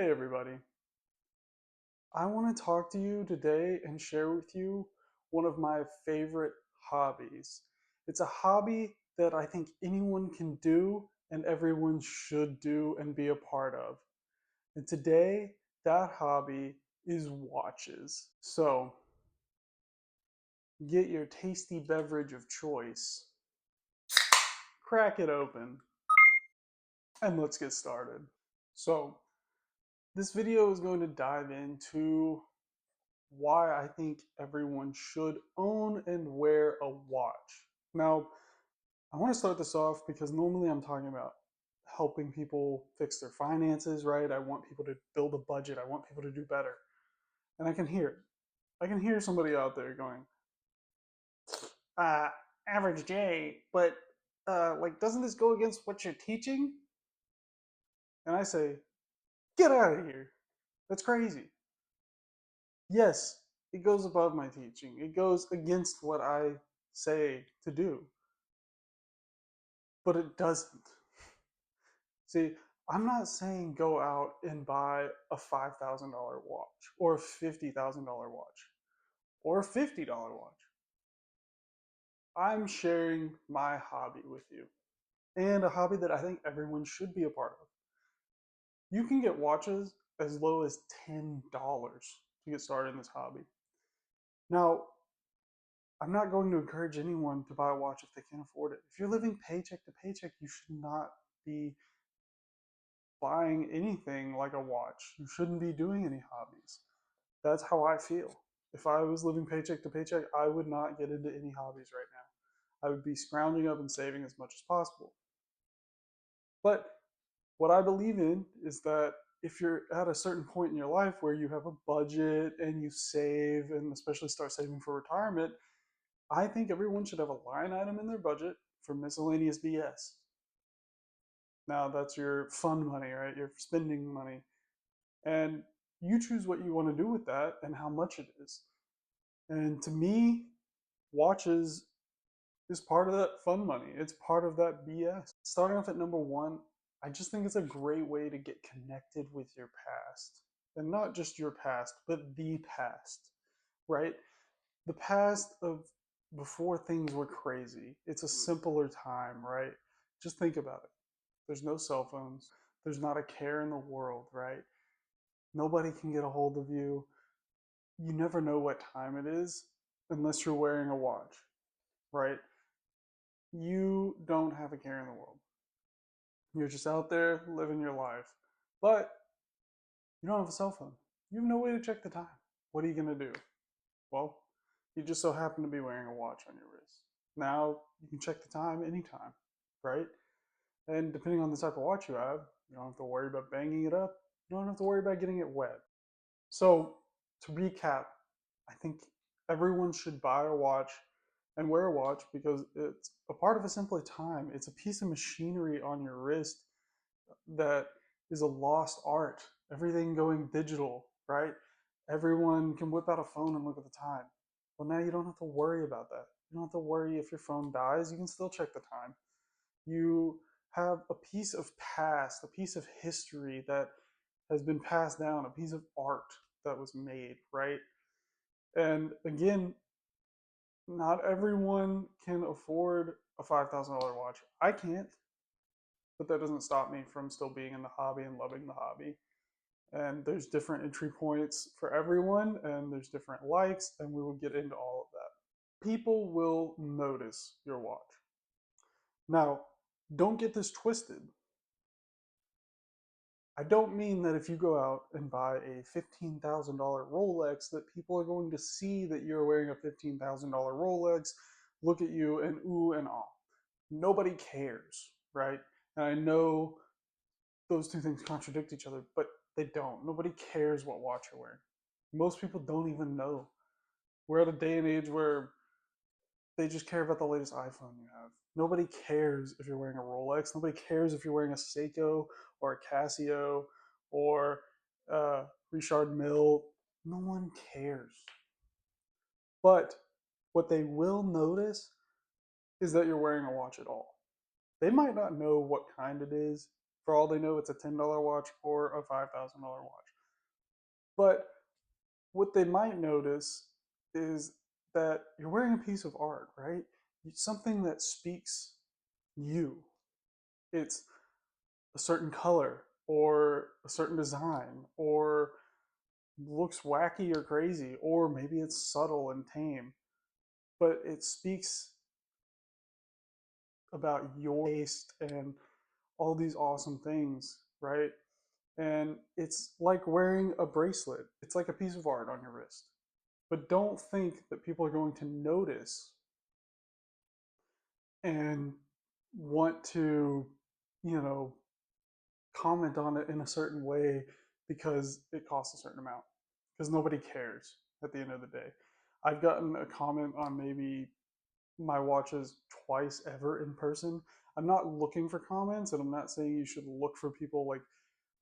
Hey everybody. I want to talk to you today and share with you one of my favorite hobbies. It's a hobby that I think anyone can do and everyone should do and be a part of. And today, that hobby is watches. So, get your tasty beverage of choice, crack it open, and let's get started. So, this video is going to dive into why I think everyone should own and wear a watch. Now, I want to start this off because normally I'm talking about helping people fix their finances, right? I want people to build a budget. I want people to do better. And I can hear it. I can hear somebody out there going, uh, average J, but doesn't this go against what you're teaching? And I say, get out of here. That's crazy. Yes, it goes above my teaching. It goes against what I say to do, but it doesn't. See, I'm not saying go out and buy a $5,000 watch or a $50,000 watch or a $50 watch. I'm sharing my hobby with you and a hobby that I think everyone should be a part of. You can get watches as low as $10 to get started in this hobby. Now, I'm not going to encourage anyone to buy a watch if they can't afford it. If you're living paycheck to paycheck, you should not be buying anything like a watch. You shouldn't be doing any hobbies. That's how I feel. If I was living paycheck to paycheck, I would not get into any hobbies right now. I would be scrounging up and saving as much as possible. But what I believe in is that if you're at a certain point in your life where you have a budget and you save and especially start saving for retirement, I think everyone should have a line item in their budget for miscellaneous BS. Now, that's your fun money, right? Your spending money. And you choose what you want to do with that and how much it is. And to me, watches is part of that fun money. It's part of that BS. Starting off at number one, I just think it's a great way to get connected with your past. And not just your past, but the past, right? The past of before things were crazy. It's a simpler time, right? Just think about it. There's no cell phones. There's not a care in the world, right? Nobody can get a hold of you. You never know what time it is unless you're wearing a watch, right? You don't have a care in the world. You're just out there living your life. But you don't have a cell phone. You have no way to check the time. What are you going to do? Well, you just so happen to be wearing a watch on your wrist. Now you can check the time anytime, right? And depending on the type of watch you have, you don't have to worry about banging it up. You don't have to worry about getting it wet. So, to recap, I think everyone should buy a watch and wear a watch because it's a part of a simpler time. It's a piece of machinery on your wrist that is a lost art. Everything going digital, right? Everyone can whip out a phone and look at the time. Well, now you don't have to worry about that. You don't have to worry if your phone dies, you can still check the time. You have a piece of past, a piece of history that has been passed down, a piece of art that was made, right? And again, not everyone can afford a $5,000 watch. I can't, but that doesn't stop me from still being in the hobby and loving the hobby. And there's different entry points for everyone, and there's different likes, and we will get into all of that. People will notice your watch. Now, don't get this twisted. I don't mean that if you go out and buy a $15,000 Rolex that people are going to see that you're wearing a $15,000 Rolex, look at you and ooh and ah. Nobody cares, right? And I know those two things contradict each other, but they don't. Nobody cares what watch you're wearing. Most people don't even know. We're at a day and age where they just care about the latest iPhone you have. Nobody cares if you're wearing a Rolex. Nobody cares if you're wearing a Seiko or a Casio or Richard Mille. No one cares. But what they will notice is that you're wearing a watch at all. They might not know what kind it is For all they know, it's a $10 watch or a $5,000 watch. But what they might notice is that you're wearing a piece of art, right? Something that speaks you. It's a certain color or a certain design or looks wacky or crazy, or maybe it's subtle and tame, but it speaks about your taste and all these awesome things, right? And it's like wearing a bracelet. It's like a piece of art on your wrist. But don't think that people are going to notice and want to, you know, comment on it in a certain way because it costs a certain amount. Because nobody cares at the end of the day. I've gotten a comment on maybe my watches twice ever in person. I'm not looking for comments, and I'm not saying you should look for people like,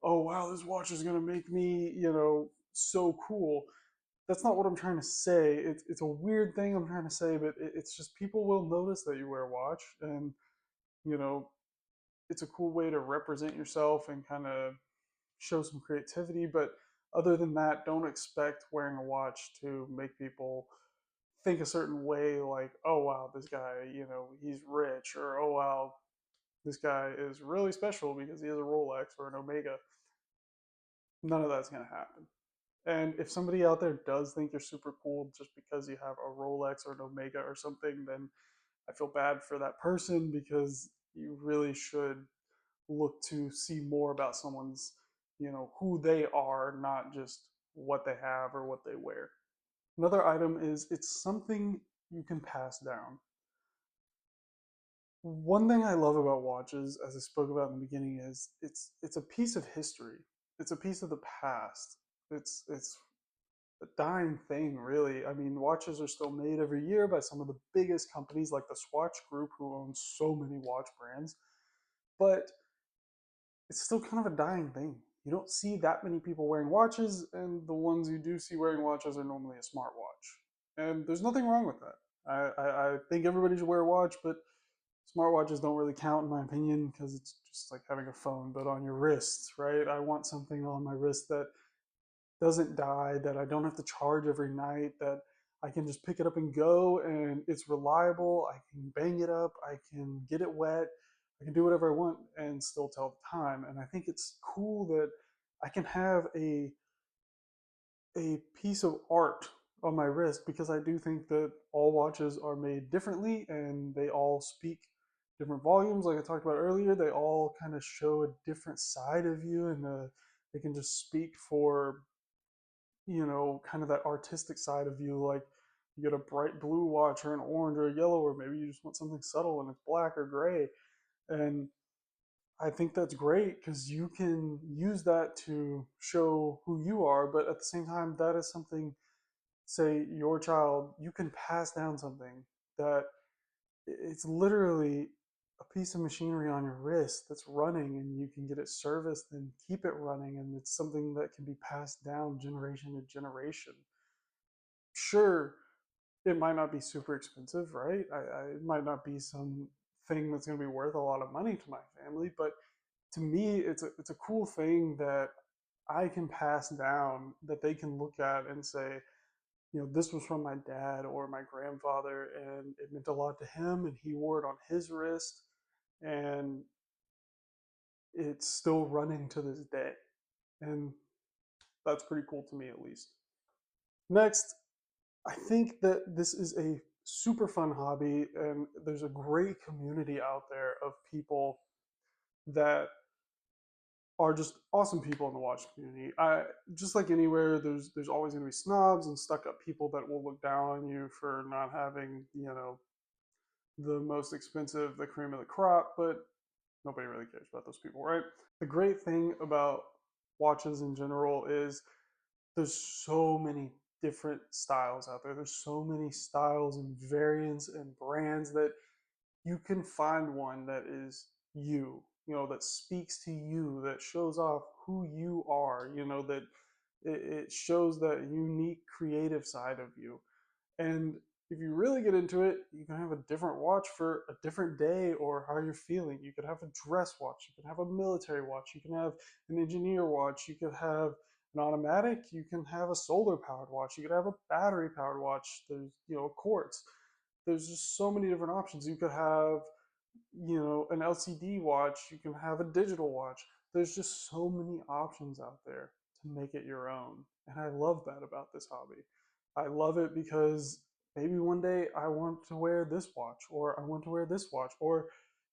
oh wow, this watch is gonna make me, so cool. That's not what I'm trying to say. It's a weird thing I'm trying to say, but it's just people will notice that you wear a watch, and you know, it's a cool way to represent yourself and kind of show some creativity. But other than that, don't expect wearing a watch to make people think a certain way, like, oh wow, this guy, he's rich, or oh wow, this guy is really special because he has a Rolex or an Omega. None of that's going to happen. And if somebody out there does think you're super cool just because you have a Rolex or an Omega or something, then I feel bad for that person, because you really should look to see more about someone's, who they are, not just what they have or what they wear. Another item is it's something you can pass down. One thing I love about watches, as I spoke about in the beginning, is it's a piece of history. It's a piece of the past. It's a dying thing, really. I mean, watches are still made every year by some of the biggest companies like the Swatch Group, who owns so many watch brands. But it's still kind of a dying thing. You don't see that many people wearing watches, and the ones you do see wearing watches are normally a smartwatch. And there's nothing wrong with that. I think everybody should wear a watch, but smartwatches don't really count in my opinion, because it's just like having a phone but on your wrist, right? I want something on my wrist that doesn't die, that I don't have to charge every night, that I can just pick it up and go, and it's reliable. I can bang it up, I can get it wet, I can do whatever I want and still tell the time. And I think it's cool that I can have a piece of art on my wrist, because I do think that all watches are made differently and they all speak different volumes. Like I talked about earlier, they all kind of show a different side of you, and they can just speak for, kind of that artistic side of you. Like you get a bright blue watch or an orange or a yellow, or maybe you just want something subtle and it's black or gray. And I think that's great, because you can use that to show who you are, but at the same time, that is something, say your child, you can pass down something that it's literally a piece of machinery on your wrist that's running, and you can get it serviced and keep it running, and it's something that can be passed down generation to generation. Sure, it might not be super expensive, right? It might not be some thing that's going to be worth a lot of money to my family, but to me, it's a cool thing that I can pass down, that they can look at and say, this was from my dad or my grandfather, and it meant a lot to him, and he wore it on his wrist, and it's still running to this day. And that's pretty cool to me, at least. Next, I think that this is a super fun hobby, and there's a great community out there of people that are just awesome people in the watch community. Just like anywhere, there's always going to be snobs and stuck up people that will look down on you for not having, the most expensive, the cream of the crop, but nobody really cares about those people, right? The great thing about watches in general is there's so many different styles out there. There's so many styles and variants and brands that you can find one that is you, that speaks to you, that shows off who you are, that it shows that unique creative side of you. And If you really get into it, you can have a different watch for a different day or how you're feeling. You could have a dress watch, you can have a military watch, you can have an engineer watch, you could have an automatic, you can have a solar powered watch, you could have a battery powered watch. There's, quartz. There's just so many different options. You could have, an LCD watch, you can have a digital watch. There's just so many options out there to make it your own. And I love that about this hobby. I love it because maybe one day I want to wear this watch, or I want to wear this watch, or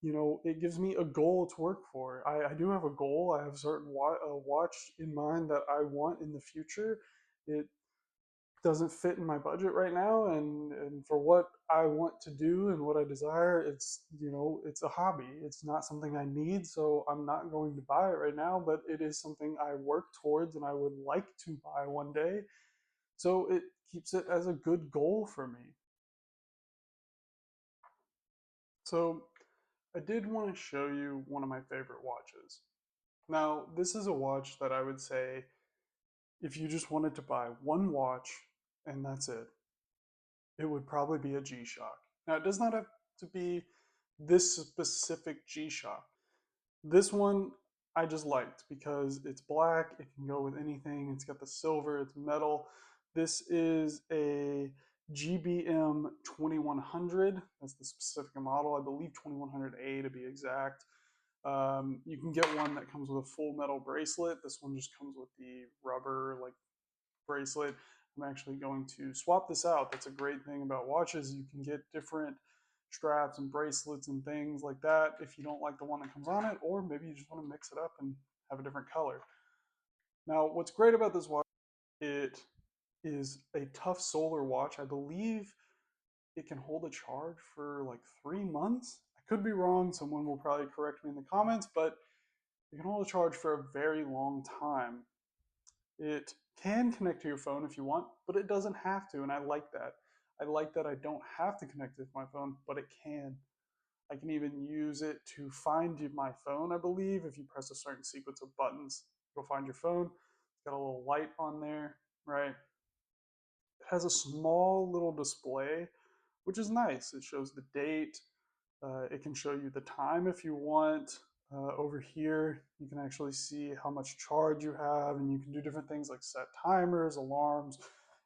it gives me a goal to work for. I do have a goal. I have a certain watch in mind that I want in the future. It doesn't fit in my budget right now, and for what I want to do and what I desire, it's a hobby. It's not something I need, so I'm not going to buy it right now, but it is something I work towards and I would like to buy one day. So it keeps it as a good goal for me. So I did want to show you one of my favorite watches. Now, this is a watch that I would say if you just wanted to buy one watch and that's it would probably be a G-Shock. Now, it does not have to be this specific G-Shock. This one I just liked because it's black, it can go with anything, it's got the silver, it's metal. This is a GBM 2100. That's the specific model. I believe 2100A to be exact. You can get one that comes with a full metal bracelet. This one just comes with the rubber like bracelet. I'm actually going to swap this out. That's a great thing about watches. You can get different straps and bracelets and things like that if you don't like the one that comes on it, or maybe you just want to mix it up and have a different color. Now, what's great about this watch, it is a tough solar watch. I believe it can hold a charge for like 3 months. I could be wrong. Someone will probably correct me in the comments, but it can hold a charge for a very long time. It can connect to your phone if you want, but it doesn't have to, and I like that. I like that I don't have to connect it to my phone, but it can. I can even use it to find my phone, I believe. If you press a certain sequence of buttons, you'll find your phone. It's got a little light on there, right? It has a small little display, which is nice. It shows the date. It can show you the time if you want. Over here, you can actually see how much charge you have, and you can do different things like set timers, alarms,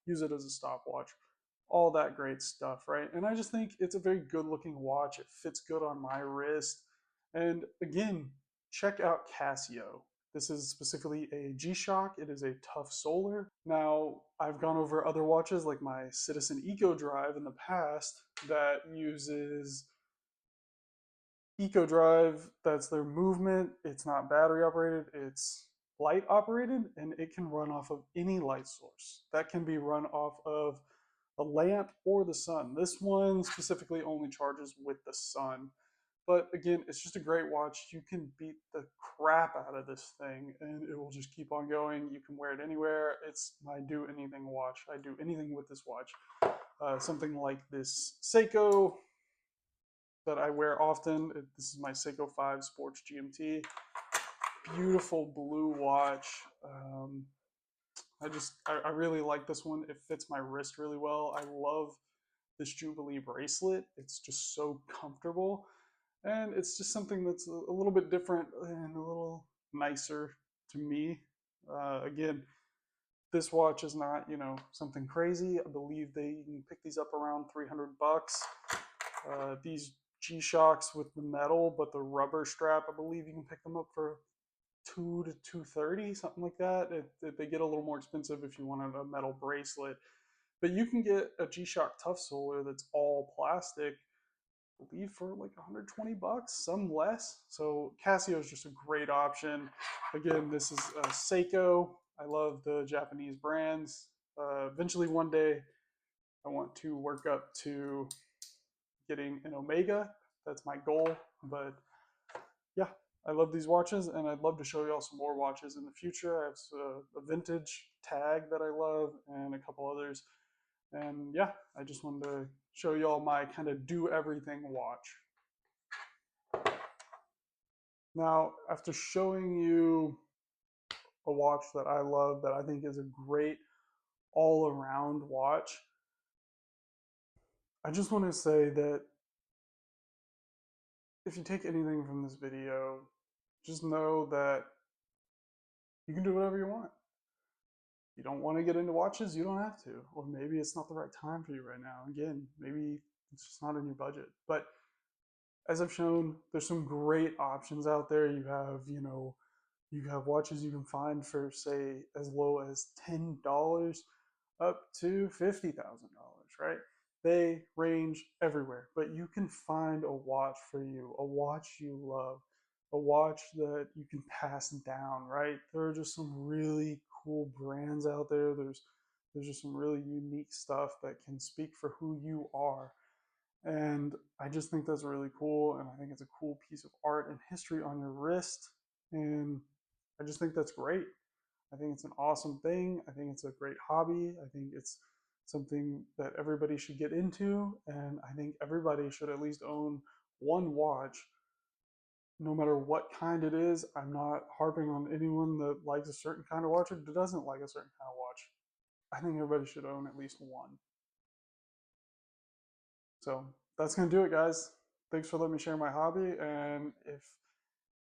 use it as a stopwatch, all that great stuff, right? And I just think it's a very good looking watch. It fits good on my wrist. And again, check out Casio. This is specifically a G-Shock. It is a tough solar. Now, I've gone over other watches like my Citizen Eco Drive in the past that uses Eco Drive. That's their movement. It's not battery operated, it's light operated, and it can run off of any light source. That can be run off of a lamp or the sun. This one specifically only charges with the sun. But again, it's just a great watch. You can beat the crap out of this thing and it will just keep on going. You can wear it anywhere. It's my do anything watch. I do anything with this watch. Something like this Seiko that I wear often. This is my Seiko 5 Sports GMT. Beautiful blue watch. I really like this one. It fits my wrist really well. I love this Jubilee bracelet. It's just so comfortable. And it's just something that's a little bit different and a little nicer to me. Again, this watch is not, something crazy. I believe you can pick these up around 300 bucks. These G-Shocks with the metal, but the rubber strap, I believe you can pick them up for 2 to 230, something like that. They get a little more expensive if you want a metal bracelet. But you can get a G-Shock Tough Solar that's all plastic, I believe for like 120 bucks, some less. So Casio is just a great option. Again, this is Seiko. I love the Japanese brands. Eventually one day I want to work up to getting an Omega. That's my goal. But yeah, I love these watches, and I'd love to show y'all some more watches in the future. I have a vintage tag that I love and a couple others. And yeah, I just wanted to show y'all my kind of do everything watch. Now, after showing you a watch that I love, that I think is a great all around watch, I just want to say that if you take anything from this video, just know that you can do whatever you want. You don't want to get into watches, you don't have to. Or maybe it's not the right time for you right now. Again, maybe it's just not in your budget. But as I've shown, there's some great options out there. You have watches you can find for say as low as $10 up to $50,000, right? They range everywhere, but you can find a watch for you, a watch you love, a watch that you can pass down, right? There are just some really cool brands out there. There's just some really unique stuff that can speak for who you are. And I just think that's really cool. And I think it's a cool piece of art and history on your wrist. And I just think that's great. I think it's an awesome thing. I think it's a great hobby. I think it's something that everybody should get into. And I think everybody should at least own one watch, no matter what kind it is. I'm not harping on anyone that likes a certain kind of watch or doesn't like a certain kind of watch. I think everybody should own at least one. So that's going to do it, guys. Thanks for letting me share my hobby. And if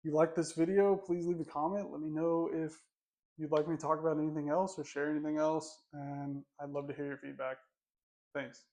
you like this video, please leave a comment. Let me know if you'd like me to talk about anything else or share anything else. And I'd love to hear your feedback. Thanks.